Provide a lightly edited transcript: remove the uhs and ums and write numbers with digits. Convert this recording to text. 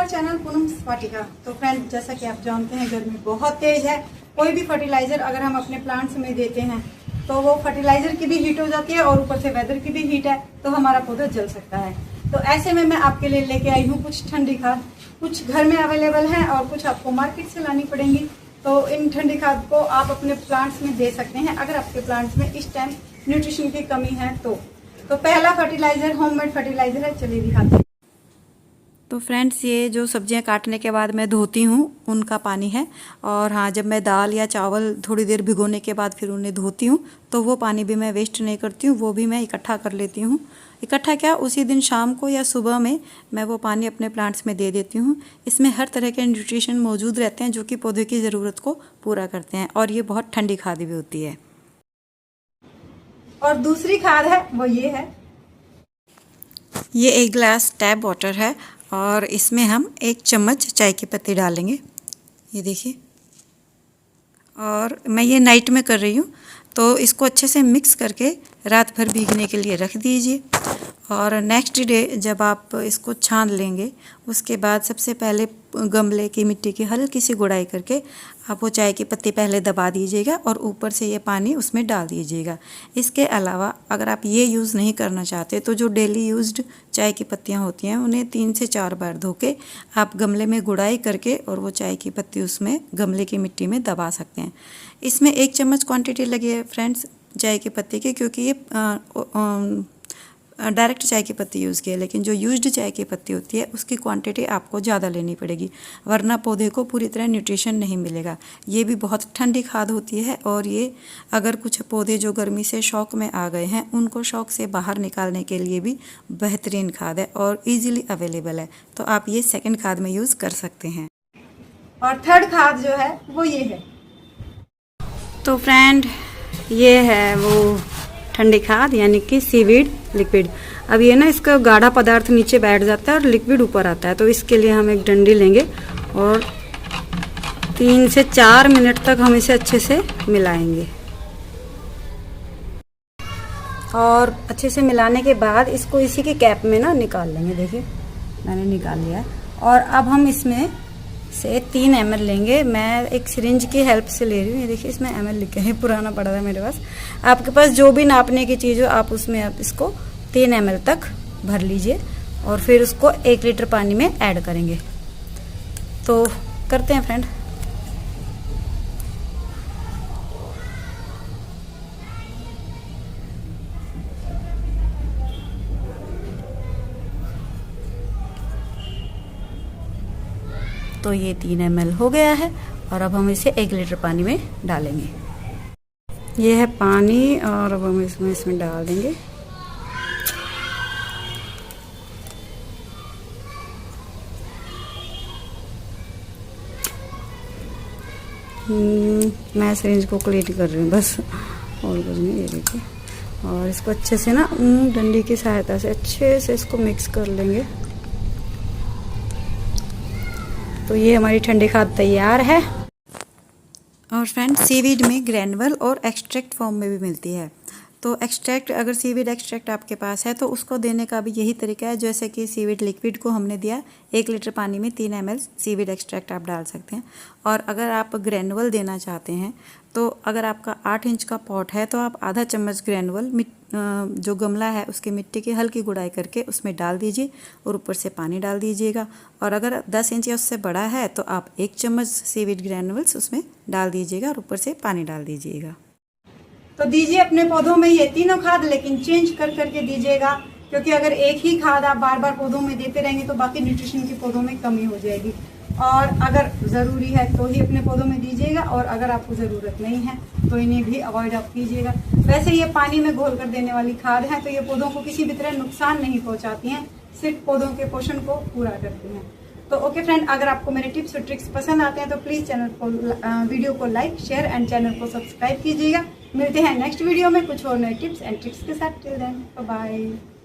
Channel Poonam वाटिका। तो friend, जैसा कि आप जानते हैं गर्मी बहुत तेज है। कोई भी फर्टिलाइजर अगर हम अपने प्लांट्स में देते हैं तो वो फर्टिलाइजर की भी हीट हो जाती है और ऊपर से वेदर की भी हीट है, तो हमारा पौधा जल सकता है। तो ऐसे में मैं आपके लिए लेके आई हूँ कुछ ठंडी खाद। कुछ घर में अवेलेबल है और कुछ आपको मार्केट से लानी पड़ेंगी। तो इन ठंडी खाद को आप अपने प्लांट्स में दे सकते हैं अगर आपके प्लांट्स में इस टाइम न्यूट्रिशन की कमी है। तो पहला फर्टिलाइजर होममेड फर्टिलाइजर है, चलिए दिखाते हैं। तो फ्रेंड्स, ये जो सब्जियां काटने के बाद मैं धोती हूँ उनका पानी है। और हाँ, जब मैं दाल या चावल थोड़ी देर भिगोने के बाद फिर उन्हें धोती हूँ तो वो पानी भी मैं वेस्ट नहीं करती हूँ, वो भी मैं इकट्ठा कर लेती हूँ। इकट्ठा क्या, उसी दिन शाम को या सुबह में मैं वो पानी अपने प्लांट्स में दे देती हूँ। इसमें हर तरह के न्यूट्रिशन मौजूद रहते हैं जो कि पौधे की ज़रूरत को पूरा करते हैं, और ये बहुत ठंडी खाद भी होती है। और दूसरी खाद है वो ये है। ये एक गिलास टैप वाटर है और इसमें हम 1 चम्मच चाय की पत्ती डालेंगे, ये देखिए। और मैं ये नाइट में कर रही हूँ, तो इसको अच्छे से मिक्स करके रात भर भीगने के लिए रख दीजिए। और नेक्स्ट डे जब आप इसको छान लेंगे, उसके बाद सबसे पहले गमले की मिट्टी की हल्की सी गुड़ाई करके आप वो चाय की पत्ती पहले दबा दीजिएगा और ऊपर से ये पानी उसमें डाल दीजिएगा। इसके अलावा अगर आप ये यूज़ नहीं करना चाहते तो जो डेली यूज्ड चाय की पत्तियाँ होती हैं उन्हें 3 से 4 बार धो के आप गमले में गुड़ाई करके और वो चाय की पत्ती उसमें गमले की मिट्टी में दबा सकते हैं। इसमें 1 चम्मच क्वांटिटी लगी है फ्रेंड्स चाय की पत्ती की, क्योंकि ये डायरेक्ट चाय की पत्ती यूज़ की है। लेकिन जो यूज्ड चाय की पत्ती होती है उसकी क्वांटिटी आपको ज़्यादा लेनी पड़ेगी, वरना पौधे को पूरी तरह न्यूट्रिशन नहीं मिलेगा। ये भी बहुत ठंडी खाद होती है और ये अगर कुछ पौधे जो गर्मी से शॉक में आ गए हैं उनको शॉक से बाहर निकालने के लिए भी बेहतरीन खाद है और ईजिली अवेलेबल है। तो आप ये सेकेंड खाद में यूज़ कर सकते हैं। और थर्ड खाद जो है वो ये है। तो फ्रेंड, ये है वो ठंडी खाद यानी कि सीवीड लिक्विड। अब ये ना, इसका गाढ़ा पदार्थ नीचे बैठ जाता है और लिक्विड ऊपर आता है। तो इसके लिए हम एक डंडी लेंगे और 3 से 4 मिनट तक हम इसे अच्छे से मिलाएंगे। और अच्छे से मिलाने के बाद इसको इसी की कैप में ना निकाल लेंगे। देखिए मैंने निकाल लिया है। और अब हम इसमें से 3 ml लेंगे। मैं एक सिरिंज की हेल्प से ले रही हूँ। ये देखिए इसमें ml लिखे हैं, पुराना पड़ा था मेरे पास। आपके पास जो भी नापने की चीज़ हो आप उसमें आप इसको 3 ml तक भर लीजिए और फिर उसको 1 लीटर पानी में ऐड करेंगे। तो करते हैं फ्रेंड। तो ये 3 ml हो गया है और अब हम इसे 1 लीटर पानी में डालेंगे। ये है पानी और अब हम इसमें डाल देंगे। मैं सिरिंज को क्लीन कर रही हूँ बस, और कुछ नहीं। ये देखिए, और इसको अच्छे से ना डंडी की सहायता से अच्छे से इसको मिक्स कर लेंगे। तो ये हमारी ठंडी खाद तैयार है। और फ्रेंड, सीवीड में ग्रैनुअल और एक्सट्रैक्ट फॉर्म में भी मिलती है। तो एक्सट्रैक्ट, अगर सीवीड एक्सट्रैक्ट आपके पास है तो उसको देने का भी यही तरीका है जैसे कि सीवीड लिक्विड को हमने दिया। 1 लीटर पानी में 3 ml सीवीड एक्सट्रैक्ट आप डाल सकते हैं। और अगर आप ग्रैनुअल देना चाहते हैं तो अगर आपका 8 इंच का पॉट है तो आप आधा चम्मच ग्रैनुअल जो गमला है उसकी मिट्टी की हल्की गुड़ाई करके उसमें डाल दीजिए और ऊपर से पानी डाल दीजिएगा। और अगर 10 इंच या उससे बड़ा है तो आप 1 चम्मच सीवीड ग्रैनुअल्स उसमें डाल दीजिएगा और ऊपर से पानी डाल दीजिएगा। तो दीजिए अपने पौधों में ये तीनों खाद, लेकिन चेंज कर करके दीजिएगा, क्योंकि अगर एक ही खाद आप बार बार पौधों में देते रहेंगे तो बाकी न्यूट्रिशन की पौधों में कमी हो जाएगी। और अगर ज़रूरी है तो ही अपने पौधों में दीजिएगा, और अगर आपको ज़रूरत नहीं है तो इन्हें भी अवॉइड आप कीजिएगा। वैसे ये पानी में घोल कर देने वाली खाद है तो ये पौधों को किसी भी तरह नुकसान नहीं पहुँचाती हैं, सिर्फ पौधों के पोषण को पूरा करती हैं। तो ओके फ्रेंड, अगर आपको मेरे टिप्स और ट्रिक्स पसंद आते हैं तो प्लीज़ चैनल को वीडियो को लाइक, शेयर एंड चैनल को सब्सक्राइब कीजिएगा। मिलते हैं नेक्स्ट वीडियो में कुछ और नए टिप्स एंड ट्रिक्स के साथ। Till then, bye bye.